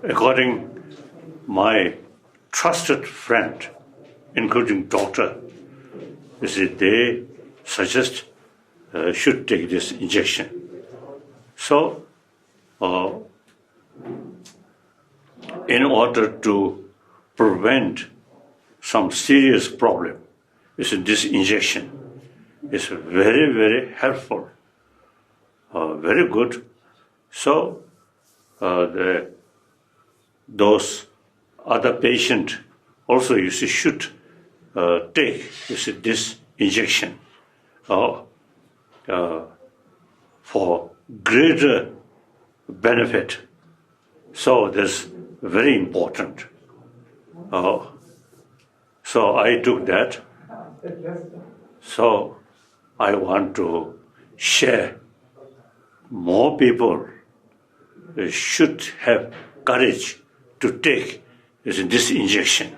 according my trusted friend, including doctor, they suggest should take this injection. So, in order to prevent some serious problem, this injection is very, very helpful, very good. So, those other patient also should take this injection for greater benefit. So that's very important. So I took that. So I want to share. More people should have courage to take this injection.